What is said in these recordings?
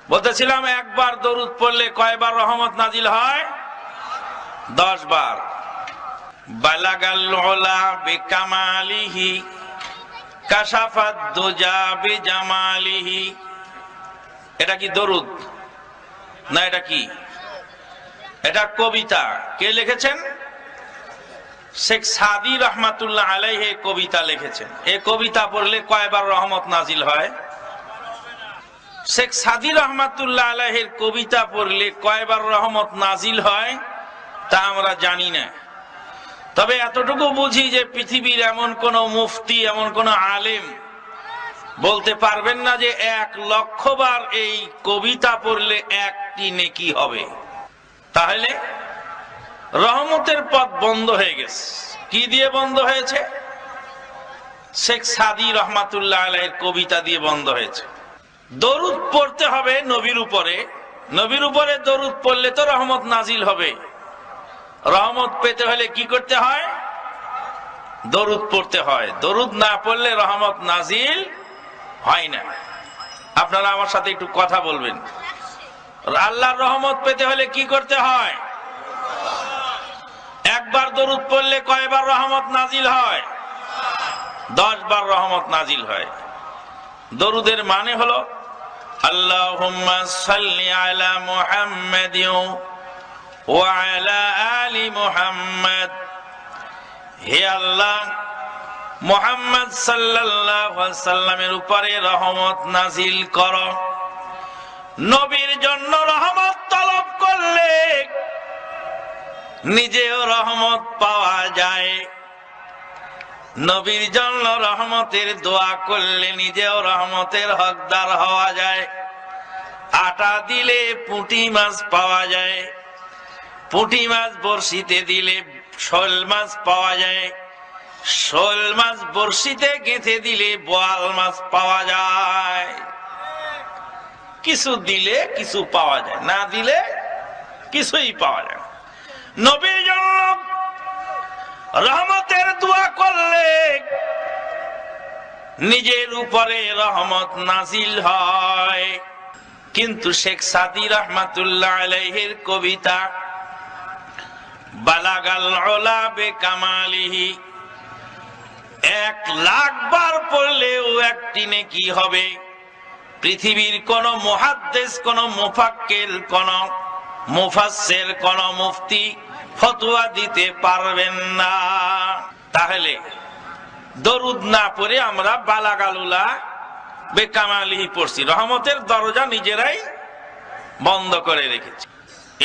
বলতেছিলাম একবার দরুদ পড়লে কয়বার রহমত নাজিল হয়? 10 বার। বালাগাল উলা বিকামালিহি কাশাফাত দুজা বিজামালিহি। এটা কি দরুদ না? এটা কি? এটা কবিতা। কে লিখেছেন? শেখ সাদি রহমাতুল্লাহ আলাইহি কবিতা লিখেছেন। এই কবিতা পড়লে কয়বার রহমত নাজিল হয়? শেখ সাদি রহমাতুল্লাহ আলাইহির কবিতা পড়লে কয়বার রহমত নাজিল হয় তা আমরা জানি না। তবে এতটুকু বুঝি যে পৃথিবীর এমন কোন মুফতি, এমন কোন আলেম বলতে পারবেন না যে 1 লক্ষ বার এই কবিতা পড়লে একটি নেকি হবে। তাহলে রহমতের পথ বন্ধ হয়ে গেছে। কি দিয়ে বন্ধ হয়েছে? শেখ সাদি রহমাতুল্লাহ আলাইহির কবিতা দিয়ে বন্ধ হয়েছে। দরুদ পড়তে হবে নবীর উপরে। নবীর উপরে দরুদ পড়লে তো রহমত নাজিল হবে। রহমত পেতে হলে কি করতে হয়? দরুদ পড়তে হয়। দরুদ না পড়লে রহমত নাজিল হয় না। আপনারা আমার সাথে একটু কথা বলবেন। আল্লাহর রহমত পেতে হলে কি করতে হয়? একবার দরুদ পড়লে কয়বার রহমত নাজিল হয়? 10 বার রহমত নাজিল হয়। দরুদের মানে হলো আল্লাহুম্মা সাল্লি আলা মুহাম্মাদিন ওয়া আলা আলি মুহাম্মাদ। হে আল্লাহ, মুহাম্মদ সাল্লাল্লাহু আলাইহি সাল্লামের উপরে রহমত নাজিল করো। নবীর জন্য রহমত তলব করলে নিজেও রহমত পাওয়া যায়। নবীর জন্য রহমতের দোয়া করলে নিজেও রহমতের হকদার হওয়া যায়। আটা দিলে পুঁটি মাছ পাওয়া যায়। পুঁটি মাছ বড়শিতে দিলে শোল মাছ পাওয়া যায়। শোল মাছ বড়শিতে গেঁথে দিলে বোয়াল মাছ পাওয়া যায়। কিছু দিলে কিছু পাওয়া যায়, না দিলে কিছুই পাওয়া যায়। নবীর জন্য রহমতের দোয়া করলে নিজের উপরে রহমত নাজিল হয়। কিন্তু শেখ সাদি রহমাতুল্লাহ আলাইহির কবিতা বালাগাল উলা বিকামালিহি 1 লাখ বার পড়লেও একটি নেকি হবে। পৃথিবীর কোন মুহাদ্দিস, কোন মুফাক্কির, কোন মুফাসসির, কোন মুফতি ফতোয়া দিতে পারবেন না। তাহলে দরুদ না পড়ে আমরা বালাগাল উলা বিকামালিহি পড়ছি। রহমতের দরজা নিজেরাই বন্ধ করে রেখেছি।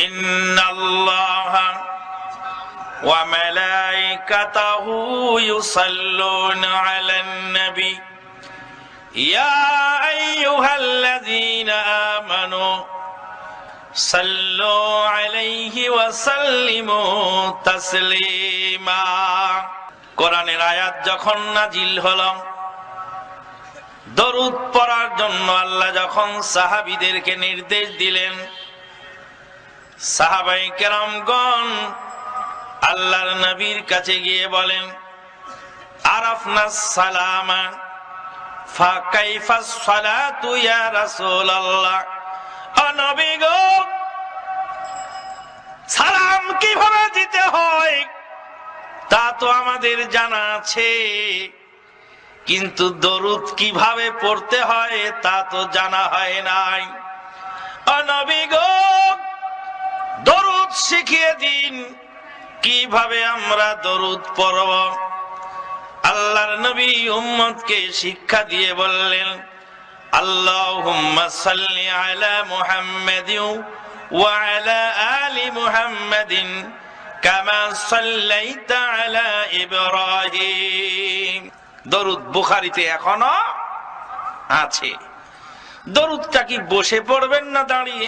ইন্নাল্লাহা ওয়া মালাইকাতাহু ইউসাল্লুনা আলান নবী ইয়া আইয়ুহাল্লাযীনা আমানু সাল্লু আলাইহি ওয়া সাল্লিমু তাসলিমা। কোরআনের আয়াত যখন নাজিল হলো, দরুদ পড়ার জন্য আল্লাহ যখন সাহাবীদেরকে নির্দেশ দিলেন, সাহাবায়ে কেরামগণ আল্লাহর নবীর কাছে গিয়ে বলেন, আরাফনাস সালামা ফা কাইফাস সালাতু ইয়া রাসূলুল্লাহ। ও নবী গো, সালাম কিভাবে দিতে হয় তা তো আমাদের জানা আছে, কিন্তু দরুদ কিভাবে পড়তে হয় তা তো জানা হয় নাই। ও নবী গো, দরুদ শিখিয়ে দিন, কিভাবে আমরা দরুদ পড়ব। আল্লাহর নবী উম্মতকে শিক্ষা দিয়ে বললেন, আল্লাহুম্মা সাল্লি আলা মুহাম্মাদিন ওয়া আলা আলি মুহাম্মাদিন কামা সাল্লাইতা আলা ইব্রাহিম। দরুদ বুখারীতে এখনো আছে। দরুদটা কি বসে পড়বেন না দাঁড়িয়ে?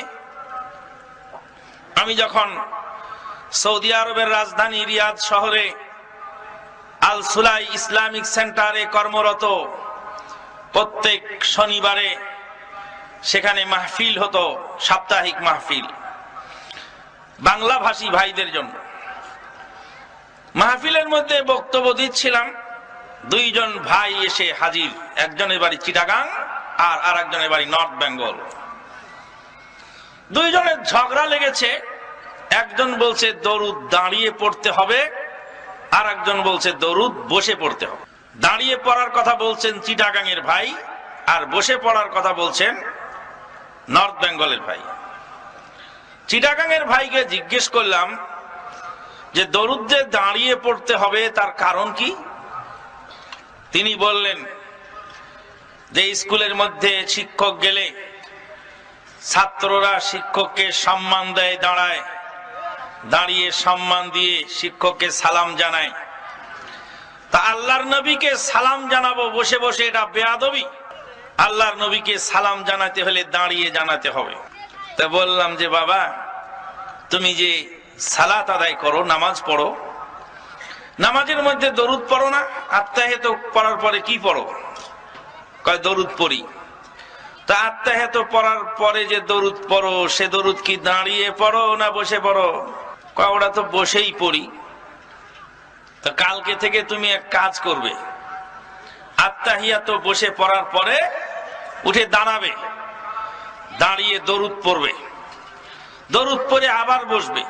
আমি যখন সৌদি আরবের রাজধানী রিয়াদ শহরে আল সুলাই ইসলামিক সেন্টারে কর্মরত, প্রত্যেক শনিবারে সেখানে মাহফিল হতো, সাপ্তাহিক মাহফিল বাংলা ভাষী ভাইদের জন্য। মাহফিলের মধ্যে বক্তব্য দিচ্ছিলাম, 2 জন ভাই এসে হাজির। একজনের বাড়ি চিটাগাং আর আরেকজনের বাড়ি নর্থ বেঙ্গল। দুইজনের ঝগড়া লেগেছে। একজন বলছে দরুদ দাঁড়িয়ে পড়তে হবে, আর একজন বলছে দরুদ বসে পড়তে হবে। দাঁড়িয়ে পড়ার কথা বলছেন চিটাগাংয়ের ভাই, আর বসে পড়ার কথা বলছেন নর্থ বেঙ্গলের ভাই। চিটাগাংয়ের ভাইকে জিজ্ঞেস করলাম যে দরুদ যে দাঁড়িয়ে পড়তে হবে তার কারণ কি? তিনি বললেন যে স্কুলের মধ্যে শিক্ষক গেলে ছাত্ররা শিক্ষককে সম্মান দেয়, দাঁড়ায়, দাঁড়িয়ে সম্মান দিয়ে শিক্ষককে সালাম জানায়। তা আল্লাহর নবীকে সালাম জানাবো বসে বসে, এটা বেয়াদবি। আল্লাহর নবীকে সালাম জানাতে হলে দাঁড়িয়ে জানাতে হবে। তা বললাম যে বাবা, তুমি যে সালাত আদায় করো, নামাজ পড়ো, নামাজের মধ্যে দরুদ পড়ো না? আত্মাহিয়াত পড়ার পরে কি পড়ো? কয় দরুদ পড়ি। তা আত্মাহিয়াত পড়ার পরে যে দরুদ পড়ো, সে দরুদ কি দাঁড়িয়ে পড়ো না বসে পড়ো? কয় ওটা তো বসেই পড়ি। তো কালকে থেকে তুমি এক কাজ করবে, আত্তাহিয়াত বসে পড়ার পরে উঠে দাঁড়াবে, দাঁড়িয়ে দরুদ পড়বে, দরুদ পড়ে আবার বসবে,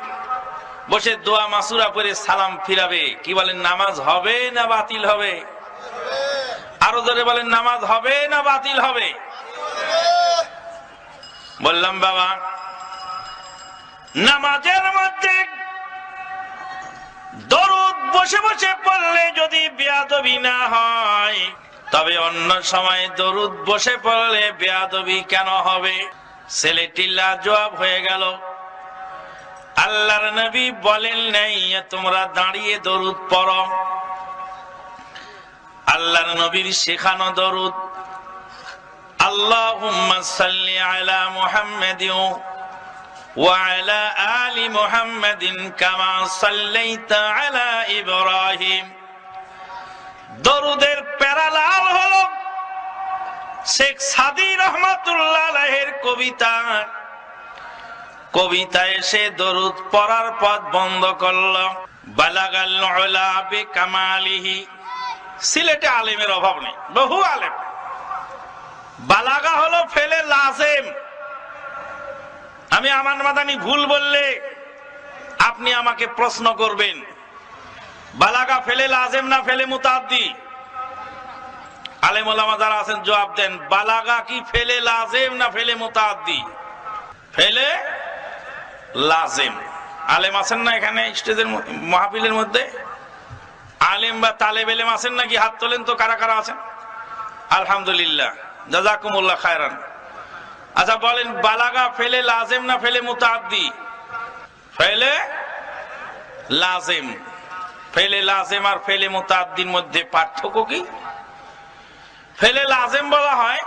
বসে দোয়া মাসুরা পড়ে সালাম ফিরাবে। কি বলেন, নামাজ হবে না বাতিল হবে? আরো জোরে বলেন, নামাজ হবে না বাতিল হবে? বললাম বাবা, নামাজের মধ্যে দরুদ বসে বসে পড়লে যদি বেয়াদবি না হয়, তবে অন্য সময় দরুদ বসে পড়লে বেয়াদবি কেন হবে? ছেলেটি লাজবাব হয়ে গেল। আল্লাহর নবী বলেন নাই তোমরা দাঁড়িয়ে দরুদ পড়ো। আল্লাহর নবীর শেখানো দরুদ, আল্লাহুম্মা সাল্লি আলা মুহাম্মাদিন ওয়া আলা আলি মুহাম্মাদিন কামা সাল্লাইতা আলা ইব্রাহিম। দরুদের প্যারালাল হলো শেখ সাদী রহমাতুল্লাহ আলাইহির কবিতা। কবিতায় সে দরুদ পড়ার পথ বন্ধ করল। বালাগাল উলা বিকামালিহি। সিলেটে আলেমের অভাব নেই, বহু আলেম। বালাগা হলো ফেলে লাজেম। আমি আমান মাদানি ভুল বললে আপনি আমাকে প্রশ্ন করবেন, বালাগা ফেলে লাজেম না ফেলে মুতাআদ্দি? আলেম ওলামা যারা আছেন জবাব দেন, বালাগা কি ফেলে লাজেম না ফেলে মুতাআদ্দি? ফেলে লাজেম। আলেম আছেন না এখানে স্টেজের মাহফিলের মধ্যে? আলেম বা তালেব ইলম আছেন নাকি? হাত তোলেন তো কারা কারা আছেন। আলহামদুলিল্লাহ, জাযাকুমুল্লাহ খায়রান। আচ্ছা বলেন, বালাগা ফেলে লাজেম না ফেলে মুতাআদ্দি? ফেলে লাজেম। ফেলে লাজেম আর ফেলে মুতাআদ্দির মধ্যে পার্থক্য কি? ফেলে লাজেম বলা হয়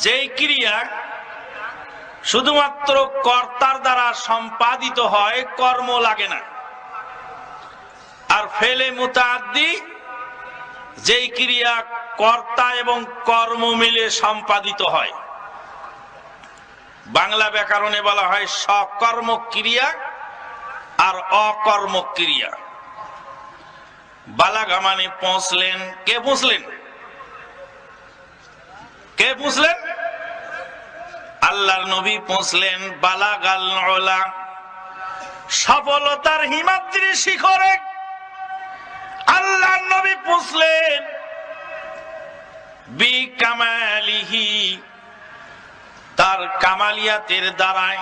যেই ক্রিয়া শুধুমাত্র কর্তার দ্বারা সম্পাদিত হয়, কর্ম লাগে না। আর ফেলে মুতাআদ্দি যেই ক্রিয়া কর্তা এবং কর্ম মিলে সম্পাদিত হয়। বাংলা ব্যাকরণে বলা হয় সকর্মক ক্রিয়া আর অকর্মক ক্রিয়া। বালাগা মানে পৌঁছলেন। কে পৌঁছলেন? কে পৌঁছলেন? আল্লাহর নবী পৌঁছলেন। বালাগাল উলা, সফলতার হিমাদ্রি শিখরে আল্লাহর নবী পৌঁছলেন। বিকামালিহি, তার কামালিয়াতের দ্বারায়।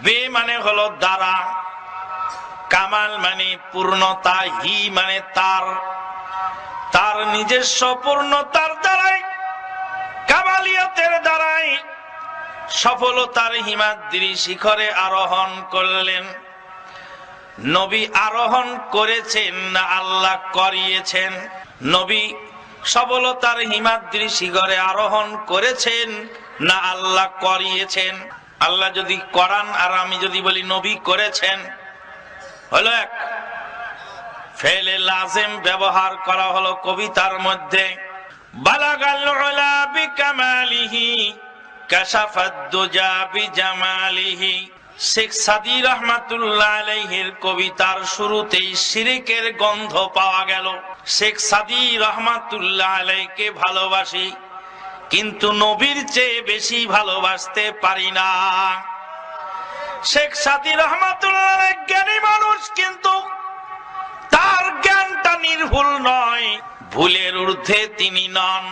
বে মানে হলো দ্বারা, কামাল মানে পূর্ণতা, হি মানে তার, তার নিজস্ব পূর্ণতার দ্বারাই, কামালিয়াতের দ্বারাই সফলতার হিমাদ্রি শিখরে আরোহণ করলেন। নবী আরোহণ করেছেন না আল্লাহ করিয়েছেন? নবী সফলতার হিমাদ্রি শিখরে আরোহণ করেছেন না আল্লাহ করিয়েছেন? আল্লাহ যদি করান আর আমি যদি বলি নবী করেছেন, হলো এক। ফেলে লাজেম ব্যবহার করা হলো কবিতার মধ্যে। বালাগাল উলা বিকামালিহি কাশাফাদ দুজা বিজামালিহি। শেখ সাদী রহমাতুল্লাহ আলাইহির কবিতার শুরুতেই শিরকের গন্ধ পাওয়া গেল। শেখ সাদী রহমাতুল্লাহ আলাইহিকে ভালোবাসি, কিন্তু নবীর চেয়ে বেশি ভালোবাসতে পারি না। শেখ সাদী রহমাতুল্লাহ আলাইহি জ্ঞানী মানুষ, কিন্তু তার জ্ঞানটা নির্ভুল নয়, ভুলের ঊর্ধ্বে তিনি নন।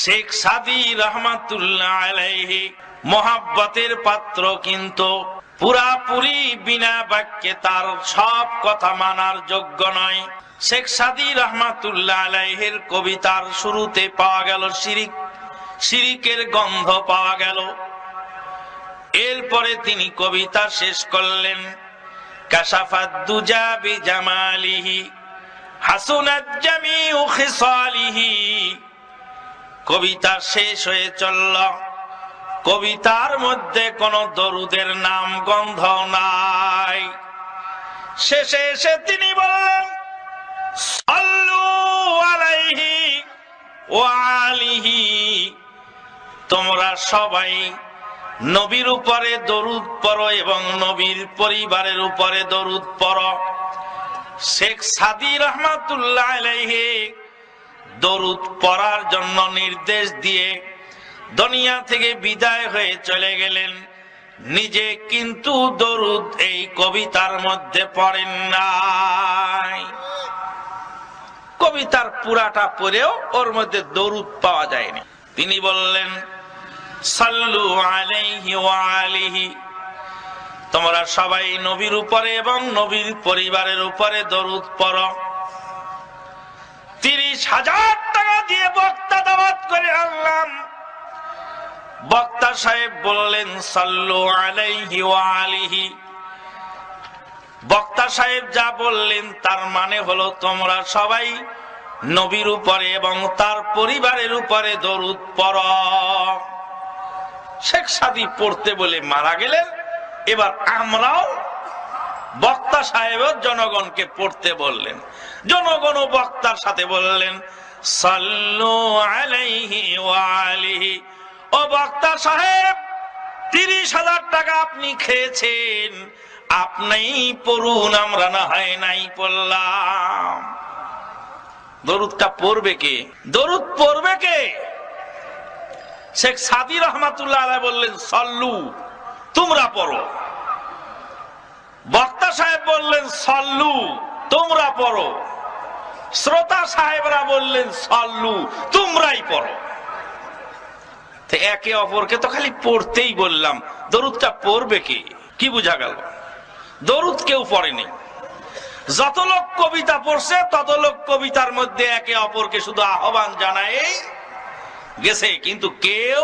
শেখ সাদী রহমাতুল্লাহ আলাইহি মোহাব্বতের পাত্র, কিন্তু পুরাপুরি বিনা বাক্যে তার সব কথা মানার যোগ্য নয়। শেখ সাদী রহমাতুল্লাহ আলাইহির কবিতার শুরুতে পাওয়া গেল শিরিকের গন্ধ পাওয়া গেল। এরপরে তিনি কবিতা শেষ করলেন, কাশাফাত দুজা বিজামালিহি হাসুনাত জামিউ খিসালিহি। কবিতা শেষ হয়ে চলল, কবিতার মধ্যে কোন দরুদের নাম গন্ধ নাই। শেষে এসে তিনি বললেন, সাল্লু আলাইহি ওয়া আলিহি, তোমরা সবাই নবীর উপরে দরুদ পড়ো এবং নবীর পরিবারের উপরে দরুদ পড়ো। শেখ সাদী রহমাতুল্লাহ আলাইহি দরুদ পড়ার জন্য নির্দেশ দিয়ে দুনিয়া থেকে বিদায় হয়ে চলে গেলেন। নিজে কিন্তু দরুদ এই কবিতার মধ্যে পড়েন নাই। কবিতার পুরাটা পড়েও ওর মধ্যে দরুদ পাওয়া যায়নি। তিনি বললেন, সাল্লু আলাইহি ওয়া আলিহি, তোমরা সবাই নবীর উপরে এবং নবীর পরিবারের উপরে দরুদ পড়ো। 30,000 টাকা দিয়ে বক্তা দাওয়াত করে আনলাম। বক্তা সাহেব বললেন, সাল্লু আলাইহি ওয়া আলিহি। বক্তা সাহেব যা বললেন তার মানে হলো তোমরা সবাই নবীর উপরে এবং তার পরিবারের উপরে দরুদ পড়ো। শেখ সাদী পড়তে বলে মারা গেলেন। এবার আমরাও, বক্তা সাহেব জনগণকে পড়তে বললেন, জনগণ বক্তার সাথে বললেন, সাল্লু আলাইহি ওয়া আলিহি। ও বক্তা সাহেব, 30,000 টাকা আপনি খেয়েছেন, আপনিই পড়ুন, আমরা না হয় নাই পড়লাম। দরুদটা পড়বে কে? দরুদ পড়বে কে? শেখ সাদী রহমাতুল্লাহ আলাইহি বললেন, সাল্লু, তোমরা পড়ো। বক্তা সাহেব বললেন, সাল্লু, তোমরা পড়ো। শ্রোতা সাহেবরা বললেন, সাল্লু, তোমরাই পড়ো। একে অপরকে তো খালি পড়তেই বললাম, দরুদটা পড়বে কে? কি বোঝা গেল? দরুদ কেউ পড়েনি। যত লোক কবিতা পড়ছে তত লোক কবিতার মধ্যে একে অপরকে শুধু আহ্বান জানায় গেছে, কিন্তু কেউ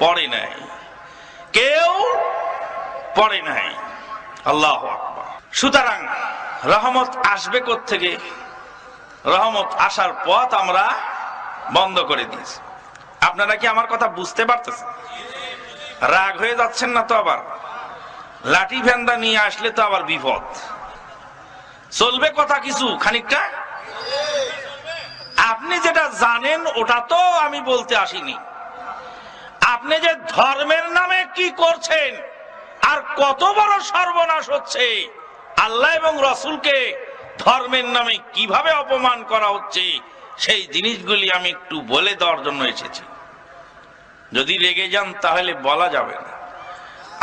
পড়ে নাই, কেউ পড়ে নাই। আল্লাহু আকবার। সুতরাং রহমত আসবে কোত্থেকে? রহমত আসার পথ আমরা বন্ধ করে দিয়েছি। আপনারা কি আমার কথা বুঝতে পারতেছেন? রাগ হয়ে যাচ্ছেন না তো? আবার লাঠি ফেন্দা নিয়ে আসলে তো আবার বিপদ। চলবে কথা কিছু খানিকটা। আপনি যেটা জানেন ওটা তো আমি বলতে আসিনি। আপনি যে ধর্মের নামে কি করছেন আর কত বড় সর্বনাশ হচ্ছে, আল্লাহ এবং রাসূলকে ধর্মের নামে কিভাবে অপমান করা হচ্ছে, সেই জিনিসগুলি আমি একটু বলে দেওয়ার জন্য এসেছি। যদি রেগে যান তাহলে বলা যাবে না,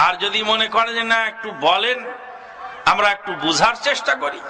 আর যদি মনে করেন যে না একটু বলেন, আমরা একটু বুঝার চেষ্টা করি।